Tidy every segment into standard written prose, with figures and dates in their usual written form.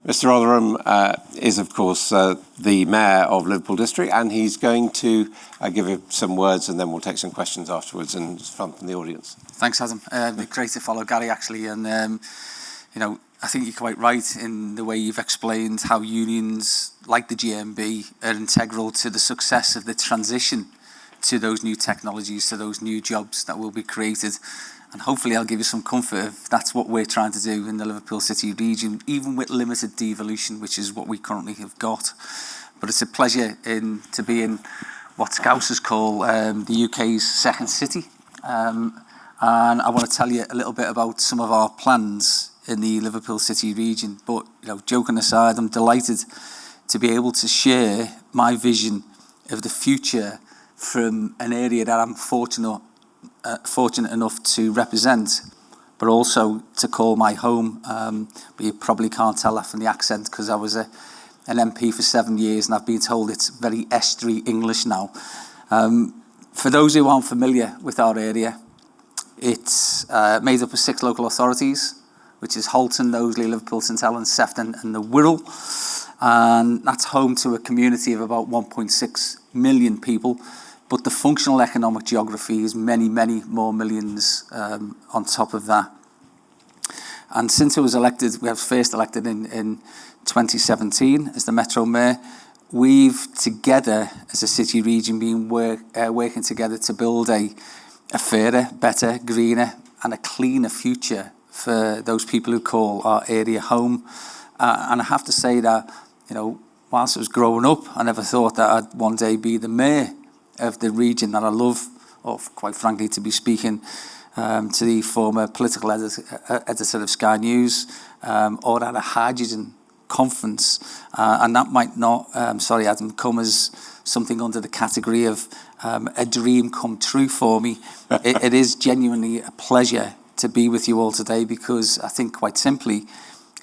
Mr. Rotheram is, of course, the Mayor of Liverpool District, and he's going to give you some words, and then we'll take some questions afterwards and from the audience. Thanks, Adam. Great to follow Gary, actually, and I think you're quite right in the way you've explained how unions like the GMB are integral to the success of the transition to those new technologies, to those new jobs that will be created. And hopefully I'll give you some comfort if that's what we're trying to do in the Liverpool City region, even with limited devolution, which is what we currently have got. But it's a pleasure to be in what Scousers call the UK's second city. And I want to tell you a little bit about some of our plans in the Liverpool City region. But joking aside, I'm delighted to be able to share my vision of the future from an area that I'm fortunate enough to represent, but also to call my home. But you probably can't tell that from the accent, because I was an MP for 7 years, and I've been told it's very estuary English now. For those who aren't familiar with our area, it's made up of 6 local authorities, which is Halton, Knowsley, Liverpool, St Helens, Sefton and the Wirral. And that's home to a community of about 1.6 million people. But the functional economic geography is many, many more millions on top of that. And since I was elected, we was first elected in 2017 as the Metro Mayor, we've together as a city region been working together to build a fairer, better, greener and a cleaner future for those people who call our area home. And I have to say that, whilst I was growing up, I never thought that I'd one day be the Mayor of the region that I love, or quite frankly, to be speaking to the former political editor of Sky News, or at a hydrogen conference. And that might not, Adam, come as something under the category of a dream come true for me. It is genuinely a pleasure to be with you all today, because I think quite simply,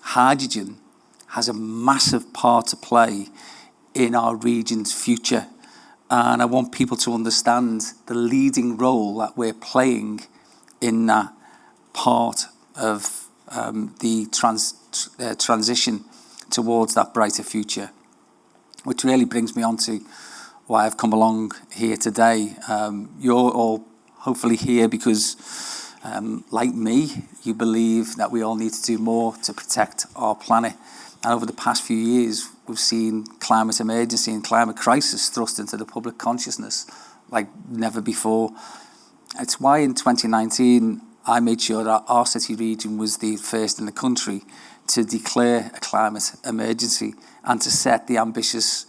hydrogen has a massive part to play in our region's future. And I want people to understand the leading role that we're playing in that part of the transition towards that brighter future. Which really brings me on to why I've come along here today. You're all hopefully here because, like me, you believe that we all need to do more to protect our planet. And over the past few years, we've seen climate emergency and climate crisis thrust into the public consciousness like never before. It's why in 2019, I made sure that our city region was the first in the country to declare a climate emergency and to set the ambitious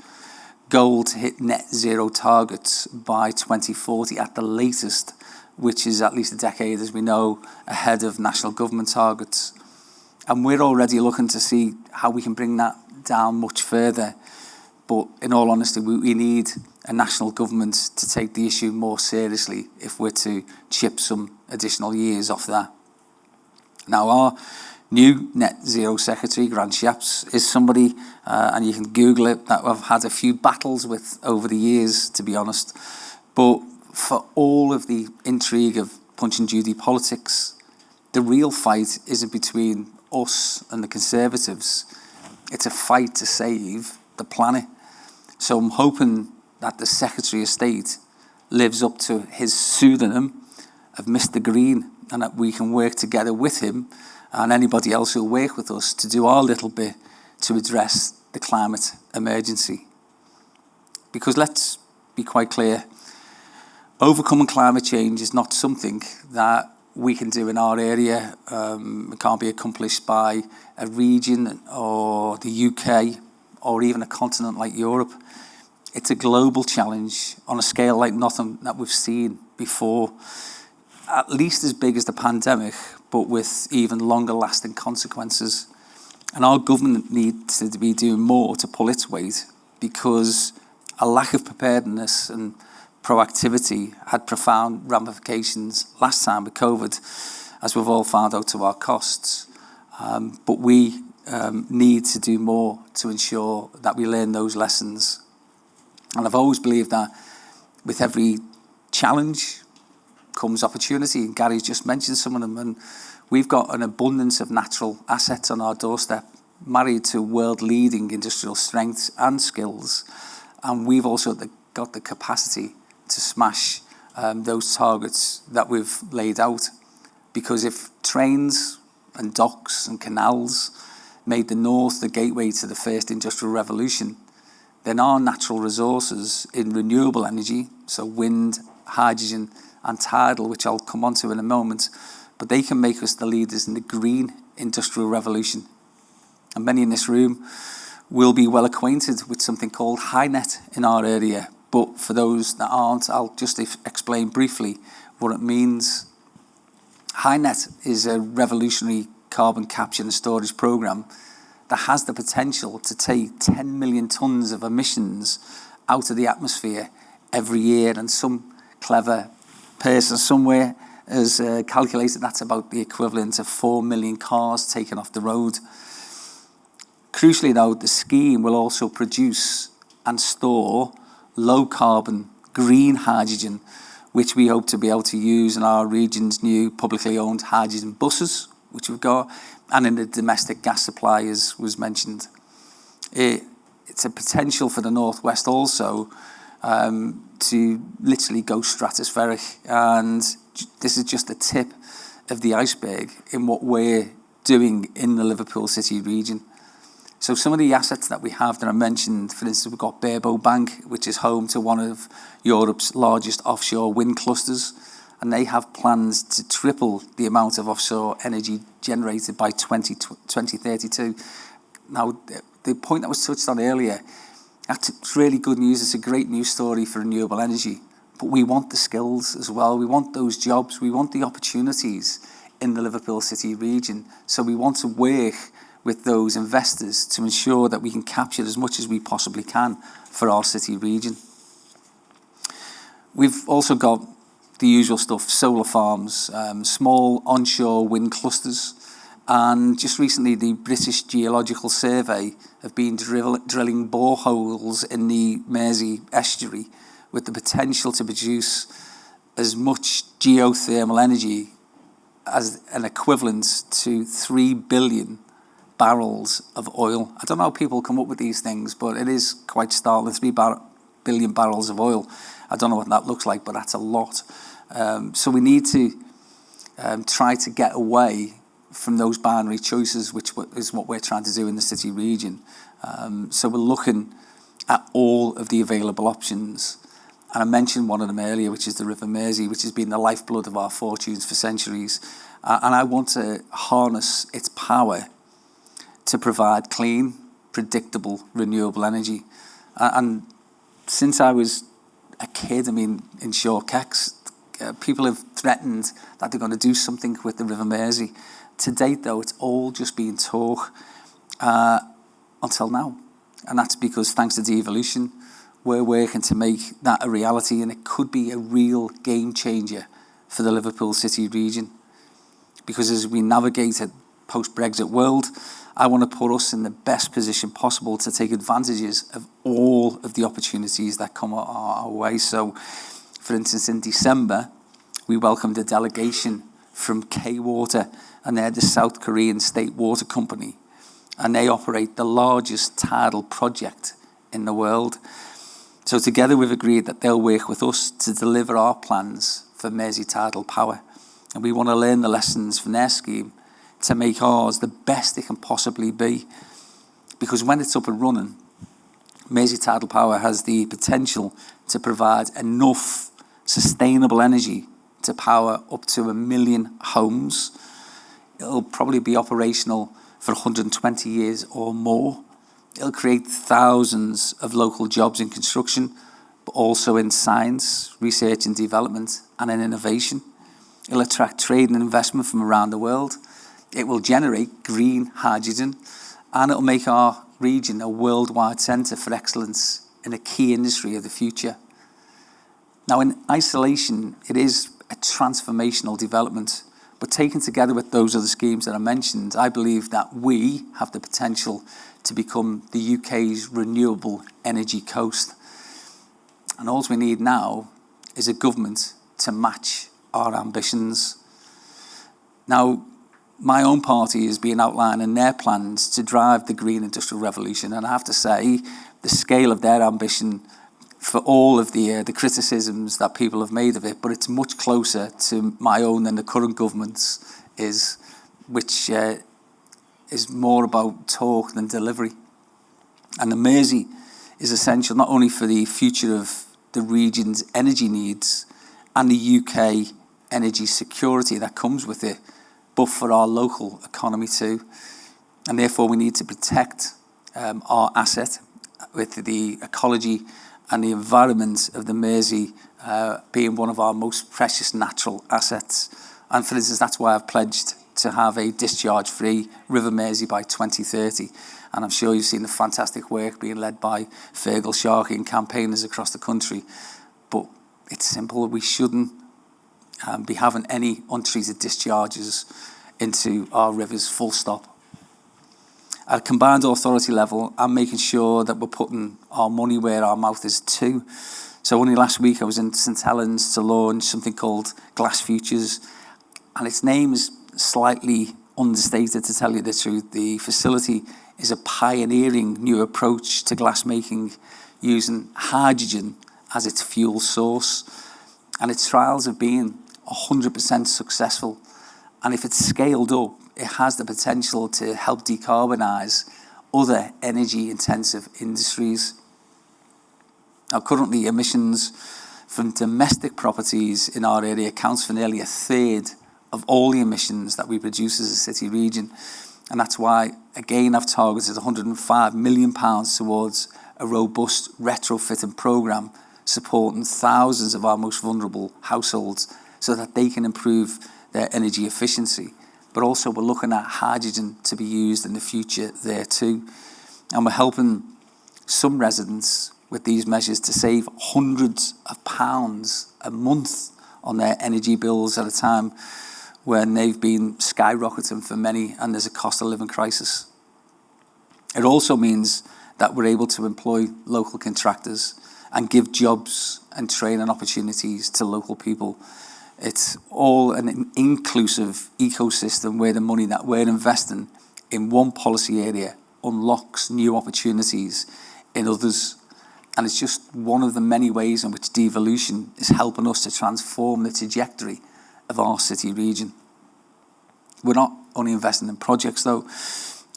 goal to hit net zero targets by 2040 at the latest, which is at least a decade, as we know, ahead of national government targets. And we're already looking to see how we can bring that down much further. But in all honesty, we need a national government to take the issue more seriously if we're to chip some additional years off that. Now, our new net zero secretary, Grant Shapps, is somebody, and you can Google it, that I've had a few battles with over the years, to be honest. But for all of the intrigue of Punch and Judy politics, the real fight isn't between us and the Conservatives. It's a fight to save the planet. So I'm hoping that the Secretary of State lives up to his pseudonym of Mr. Green, and that we can work together with him and anybody else who'll work with us to do our little bit to address the climate emergency. Because let's be quite clear, overcoming climate change is not something that we can do in our area. It can't be accomplished by a region or the UK or even a continent like Europe. It's a global challenge on a scale like nothing that we've seen before. At least as big as the pandemic, but with even longer lasting consequences. And our government needs to be doing more to pull its weight, because a lack of preparedness and proactivity had profound ramifications last time with COVID, as we've all found out to our costs. But we need to do more to ensure that we learn those lessons. And I've always believed that with every challenge comes opportunity. And Gary's just mentioned some of them. And we've got an abundance of natural assets on our doorstep. married to world-leading industrial strengths and skills, and we've also got the capacity to smash those targets that we've laid out. Because if trains and docks and canals made the north the gateway to the first industrial revolution, then our natural resources in renewable energy, so wind, hydrogen and tidal, which I'll come on to in a moment, but they can make us the leaders in the green industrial revolution. And many in this room will be well acquainted with something called HyNet in our area. But for those that aren't, I'll just explain briefly what it means. HyNet is a revolutionary carbon capture and storage program that has the potential to take 10 million tonnes of emissions out of the atmosphere every year. And some clever person somewhere has calculated that's about the equivalent of 4 million cars taken off the road. Crucially though, the scheme will also produce and store low carbon green hydrogen, which we hope to be able to use in our region's new publicly owned hydrogen buses, which we've got, and in the domestic gas supply, as was mentioned. It's a potential for the Northwest also to literally go stratospheric, and this is just the tip of the iceberg in what we're doing in the Liverpool City region. So some of the assets that we have that I mentioned, for instance, we've got Barebow Bank, which is home to one of Europe's largest offshore wind clusters, and they have plans to triple the amount of offshore energy generated by 2032. Now, the point that was touched on earlier, that's really good news. It's a great news story for renewable energy, but we want the skills as well. We want those jobs. We want the opportunities in the Liverpool City region. So we want to work with those investors to ensure that we can capture as much as we possibly can for our city region. We've also got the usual stuff, solar farms, small onshore wind clusters, and just recently the British Geological Survey have been drilling boreholes in the Mersey estuary with the potential to produce as much geothermal energy as an equivalent to 3 billion barrels of oil. I don't know how people come up with these things, but it is quite startling. 3 billion barrels of oil. I don't know what that looks like, but that's a lot. So we need to try to get away from those binary choices, which is what we're trying to do in the city region. So we're looking at all of the available options. And I mentioned one of them earlier, which is the River Mersey, which has been the lifeblood of our fortunes for centuries. And I want to harness its power to provide clean, predictable, renewable energy. And since I was a kid, I mean, in short kecks, people have threatened that they're going to do something with the River Mersey. To date, though, it's all just been talk until now. And that's because, thanks to devolution, we're working to make that a reality, and it could be a real game changer for the Liverpool City region. Because as we navigate a post-Brexit world, I want to put us in the best position possible to take advantages of all of the opportunities that come our way. So, for instance, in December, we welcomed a delegation from K-Water, and they're the South Korean state water company, and they operate the largest tidal project in the world. So together we've agreed that they'll work with us to deliver our plans for Mersey tidal power, and we want to learn the lessons from their scheme to make ours the best it can possibly be. Because when it's up and running, Mersey tidal power has the potential to provide enough sustainable energy to power up to 1 million homes. It'll probably be operational for 120 years or more. It'll create thousands of local jobs in construction, but also in science, research and development, and in innovation. It'll attract trade and investment from around the world. It will generate green hydrogen, and it'll make our region a worldwide centre for excellence in a key industry of the future. Now, in isolation, it is a transformational development, but taken together with those other schemes that I mentioned, I believe that we have the potential to become the UK's renewable energy coast. And all we need now is a government to match our ambitions. Now, my own party has been outlining their plans to drive the green industrial revolution, and I have to say the scale of their ambition, for all of the criticisms that people have made of it, but it's much closer to my own than the current government's is, which is more about talk than delivery. And the Mersey is essential not only for the future of the region's energy needs and the UK energy security that comes with it, but for our local economy too. And therefore we need to protect our asset, with the ecology and the environment of the Mersey being one of our most precious natural assets. And for instance, that's why I've pledged to have a discharge-free River Mersey by 2030. And I'm sure you've seen the fantastic work being led by Fergal Sharkey and campaigners across the country. But it's simple, we shouldn't be having any untreated discharges into our rivers, full stop. At a combined authority level, I'm making sure that we're putting our money where our mouth is too. So only last week I was in St Helens to launch something called Glass Futures, and its name is slightly understated, to tell you the truth. The facility is a pioneering new approach to glass making using hydrogen as its fuel source, and its trials have been 100% successful. And if it's scaled up, it has the potential to help decarbonise other energy-intensive industries. Now, currently, emissions from domestic properties in our area accounts for nearly a third of all the emissions that we produce as a city region. And that's why, again, I've targeted £105 million towards a robust retrofitting programme supporting thousands of our most vulnerable households so that they can improve their energy efficiency. But also we're looking at hydrogen to be used in the future there too. And we're helping some residents with these measures to save hundreds of pounds a month on their energy bills at a time when they've been skyrocketing for many and there's a cost of living crisis. It also means that we're able to employ local contractors and give jobs and training opportunities to local people. It's all an inclusive ecosystem where the money that we're investing in one policy area unlocks new opportunities in others. And it's just one of the many ways in which devolution is helping us to transform the trajectory of our city region. We're not only investing in projects, though,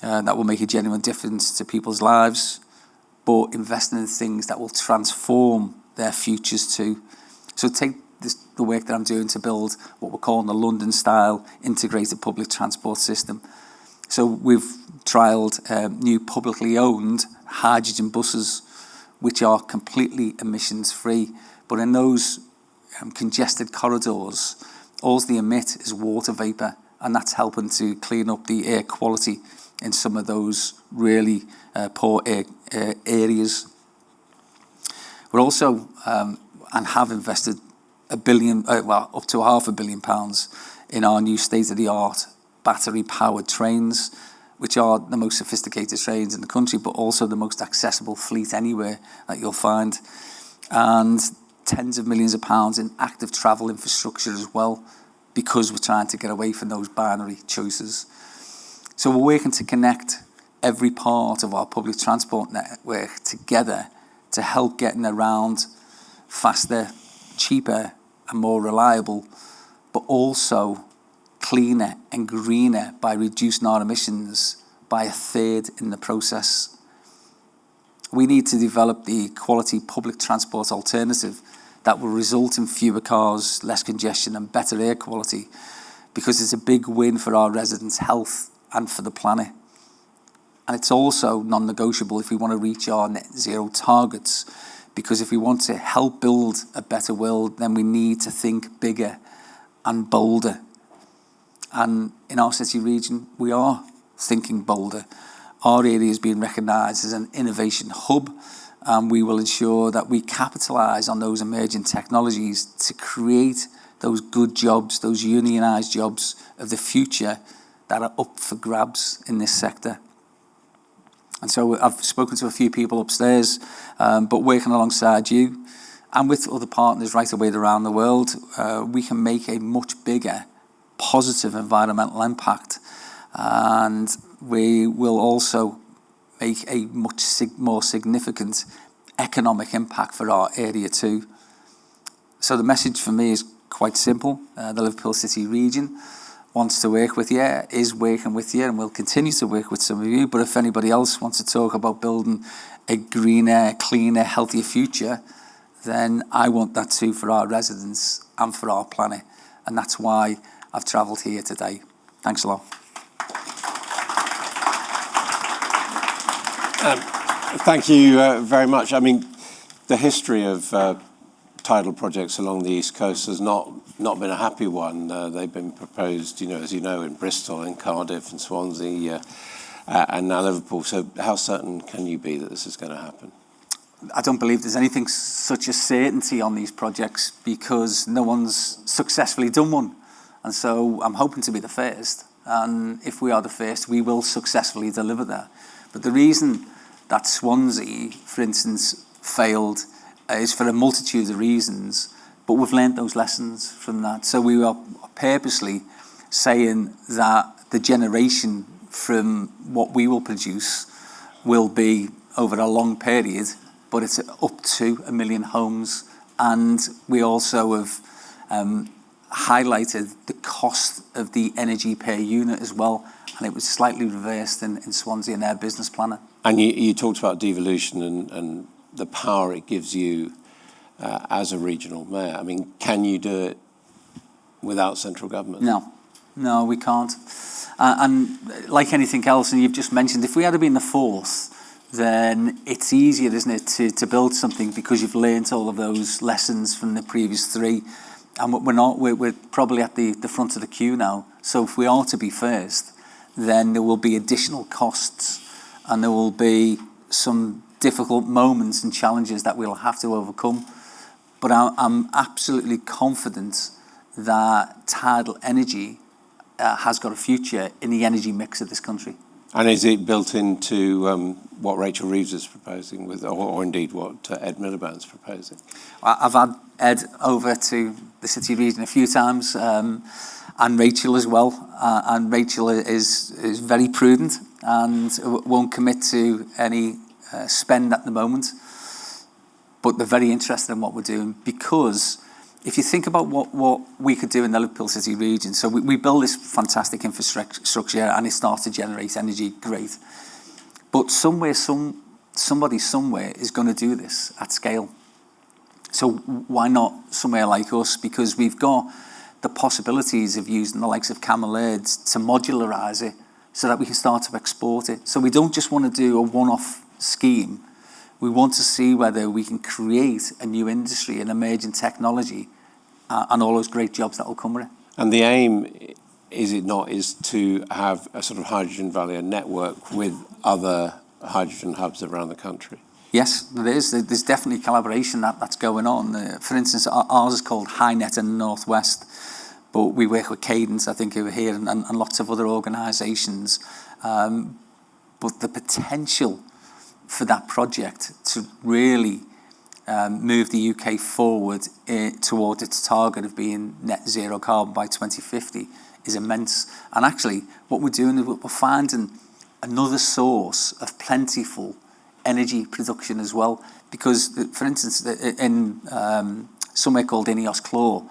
that will make a genuine difference to people's lives, but investing in things that will transform their futures too. So take the work that I'm doing to build what we're calling the London-style integrated public transport system. So we've trialled new publicly owned hydrogen buses, which are completely emissions-free. But in those congested corridors, all they emit is water vapour, and that's helping to clean up the air quality in some of those really poor areas. We're also, and have invested up to £500 million in our new state-of-the-art battery-powered trains, which are the most sophisticated trains in the country, but also the most accessible fleet anywhere that you'll find. And tens of millions of pounds in active travel infrastructure as well, because we're trying to get away from those binary choices. So we're working to connect every part of our public transport network together to help getting around faster, cheaper and more reliable, but also cleaner and greener by reducing our emissions by a third in the process. We need to develop the quality public transport alternative that will result in fewer cars, less congestion and better air quality, because it's a big win for our residents' health and for the planet. And it's also non-negotiable if we want to reach our net zero targets, because if we want to help build a better world, then we need to think bigger and bolder. And in our city region, we are thinking bolder. Our area is being recognised as an innovation hub, and we will ensure that we capitalise on those emerging technologies to create those good jobs, those unionised jobs of the future that are up for grabs in this sector. And so I've spoken to a few people upstairs, but working alongside you and with other partners right away around the world, we can make a much bigger positive environmental impact and we will also make a much more significant economic impact for our area too. So the message for me is quite simple. The Liverpool City region wants to work with you, is working with you, and will continue to work with some of you. But if anybody else wants to talk about building a greener, cleaner, healthier future, then I want that too for our residents and for our planet. And that's why I've travelled here today. Thanks a lot. Thank you very much. I mean, the history of tidal projects along the East Coast has not been a happy one. They've been proposed, as you know, in Bristol and Cardiff and Swansea and now Liverpool. So how certain can you be that this is going to happen? I don't believe there's anything such a certainty on these projects because no one's successfully done one. And so I'm hoping to be the first. And if we are the first, we will successfully deliver that. But the reason that Swansea, for instance, failed is for a multitude of reasons, but we've learned those lessons from that. So we are purposely saying that the generation from what we will produce will be over a long period, but it's up to 1 million homes. And we also have highlighted the cost of the energy per unit as well, and it was slightly reversed in Swansea in their business planner. And you talked about devolution and the power it gives you as a regional mayor. I mean, can you do it without central government? No, we can't. And like anything else, and you've just mentioned, if we had been the fourth, then it's easier, isn't it, to build something because you've learnt all of those lessons from the previous three. And we're probably at the front of the queue now. So if we are to be first, then there will be additional costs and there will be some difficult moments and challenges that we'll have to overcome. But I'm absolutely confident that tidal energy has got a future in the energy mix of this country. And is it built into what Rachel Reeves is proposing, or indeed what Ed Miliband's proposing? I've had Ed over to the city region a few times, and Rachel as well. And Rachel is very prudent and won't commit to any spend at the moment. But they're very interested in what we're doing, because if you think about what we could do in the Liverpool City region, so we build this fantastic infrastructure and it starts to generate energy, great. But somebody somewhere is going to do this at scale. So why not somewhere like us? Because we've got the possibilities of using the likes of Camel Aids to modularise it so that we can start to export it. So we don't just want to do a one-off scheme. We want to see whether we can create a new industry, an emerging technology, and all those great jobs that will come with it. And the aim, is it not, is to have a sort of hydrogen valley, a network with other hydrogen hubs around the country? Yes, there is. There's definitely collaboration that's going on. For instance, ours is called HyNet in the Northwest, but we work with Cadence, I think, over here, and lots of other organisations. But the potential for that project to really move the UK forward toward its target of being net zero carbon by 2050 is immense. And actually, what we're doing is we're finding another source of plentiful energy production as well. Because, for instance, in somewhere called Ineos Claw,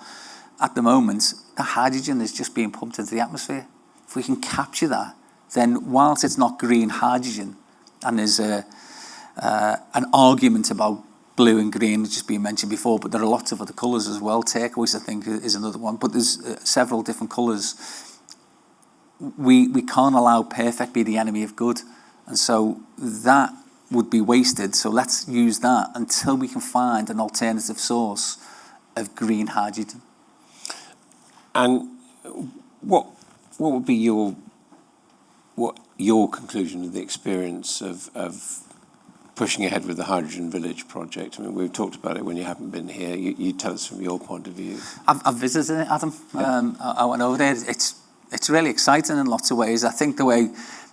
at the moment, the hydrogen is just being pumped into the atmosphere. If we can capture that, then whilst it's not green hydrogen, and there's an argument about blue and green, it's just been mentioned before, but there are lots of other colours as well. Turquoise, I think, is another one, but there's several different colours. We can't allow perfect be the enemy of good, and so that would be wasted. So let's use that until we can find an alternative source of green hydrogen. And what would be your conclusion of the experience of pushing ahead with the Hydrogen Village project? I mean, we've talked about it when you haven't been here. You tell us from your point of view. I've visited it, Adam. Yeah. I went over there. It's really exciting in lots of ways. I think the way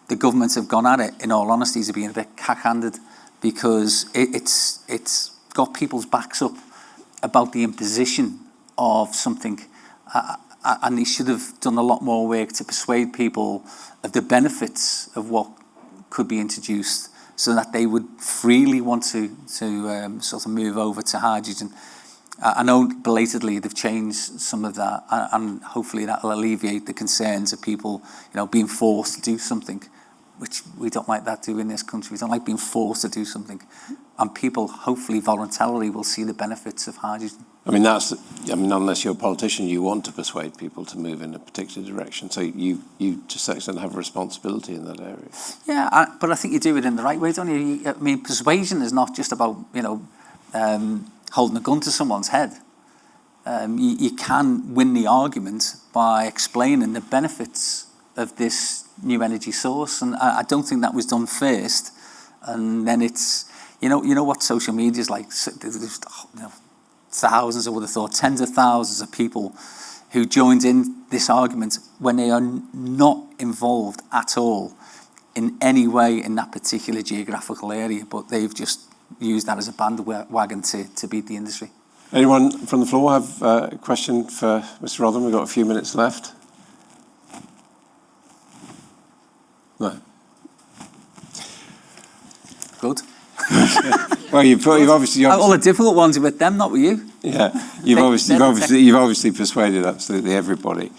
the governments have gone at it, in all honesty, is being a bit cack-handed, because it's got people's backs up about the imposition of something. and he should have done a lot more work to persuade people of the benefits of what could be introduced, so that they would freely want to sort of move over to hydrogen. I know belatedly they've changed some of that, and hopefully that will alleviate the concerns of people, being forced to do something, which we don't like that do in this country. We don't like being forced to do something, and people hopefully voluntarily will see the benefits of hydrogen. Unless you're a politician, you want to persuade people to move in a particular direction. So you to some extent have a responsibility in that area. Yeah, but I think you do it in the right way, don't you? Persuasion is not just about, holding a gun to someone's head. You can win the argument by explaining the benefits of this new energy source, and I don't think that was done first. And then it's, you know what social media is like. There's, thousands, I would have thought, tens of thousands of people who joined in this argument when they are not involved at all in any way in that particular geographical area, but they've just used that as a bandwagon to beat the industry. Anyone from the floor have a question for Mr. Rotheram? We've got a few minutes left. No. Good. Well, you've obviously all the difficult ones are with them, not with you. Yeah, you've obviously persuaded absolutely everybody.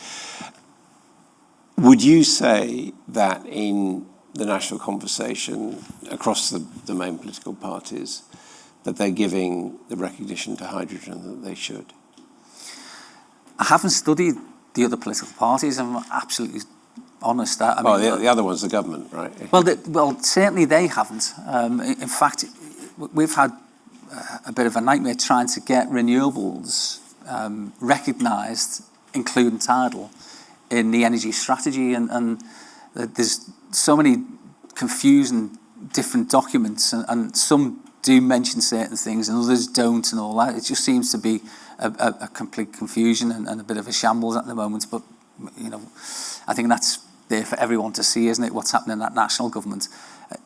Would you say that in the national conversation across the main political parties, that they're giving the recognition to hydrogen that they should? I haven't studied the other political parties. I'm absolutely honest. The other one's the government, right? Well, certainly they haven't. In fact, we've had a bit of a nightmare trying to get renewables recognised, including tidal, in the energy strategy, and there's so many confusing different documents, and some do mention certain things and others don't, and all that. It just seems to be a complete confusion and a bit of a shambles at the moment. But I think that's there for everyone to see, isn't it? What's happening at national government.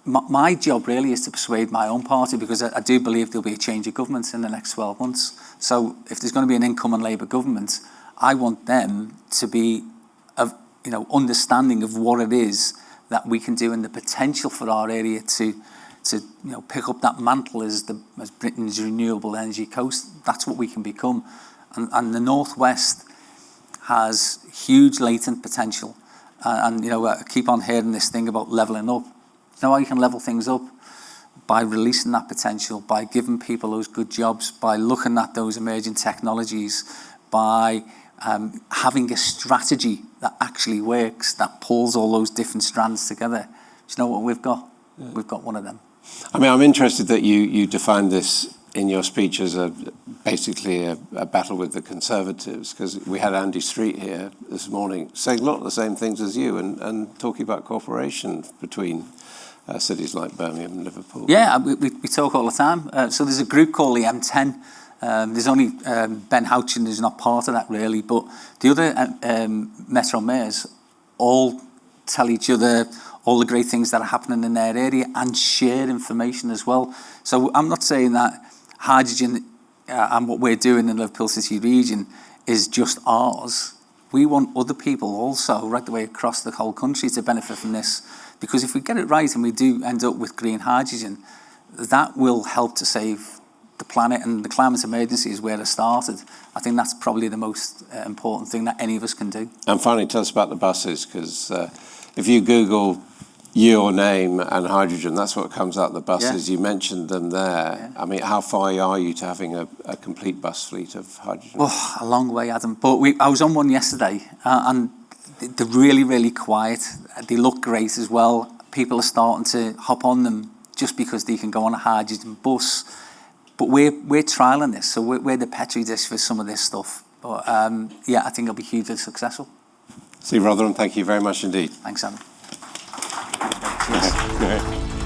My job really is to persuade my own party, because I do believe there'll be a change of government in the next 12 months. So if there's going to be an incumbent Labour government, I want them to be understanding of what it is that we can do and the potential for our area to pick up that mantle as Britain's renewable energy coast. That's what we can become. And the Northwest has huge latent potential. I keep on hearing this thing about levelling up. You know how you can level things up? By releasing that potential, by giving people those good jobs, by looking at those emerging technologies, by having a strategy that actually works, that pulls all those different strands together. Do you know what we've got? Yeah. We've got one of them. I'm interested that you defined this in your speech as basically a battle with the Conservatives, because we had Andy Street here this morning saying a lot of the same things as you and talking about cooperation between cities like Birmingham and Liverpool. Yeah, we talk all the time. So there's a group called the M10. There's only Ben Houchin who's not part of that really, but the other Metro mayors all tell each other all the great things that are happening in their area and share information as well. So I'm not saying that hydrogen and what we're doing in the Liverpool City region is just ours. We want other people also, right the way across the whole country, to benefit from this. Because if we get it right and we do end up with green hydrogen, that will help to save the planet, and the climate emergency is where it started. I think that's probably the most important thing that any of us can do. And finally, tell us about the buses, because if you Google your name and hydrogen, that's what comes out the buses. Yeah. You mentioned them there. Yeah. How far are you to having a complete bus fleet of hydrogen? Oh, a long way, Adam. But I was on one yesterday, and they're really, really quiet. They look great as well. People are starting to hop on them just because they can go on a hydrogen bus. But we're trialling this, so we're the petri dish for some of this stuff. But I think it'll be hugely successful. Steve Rotheram, thank you very much indeed. Thanks, Adam. Cheers.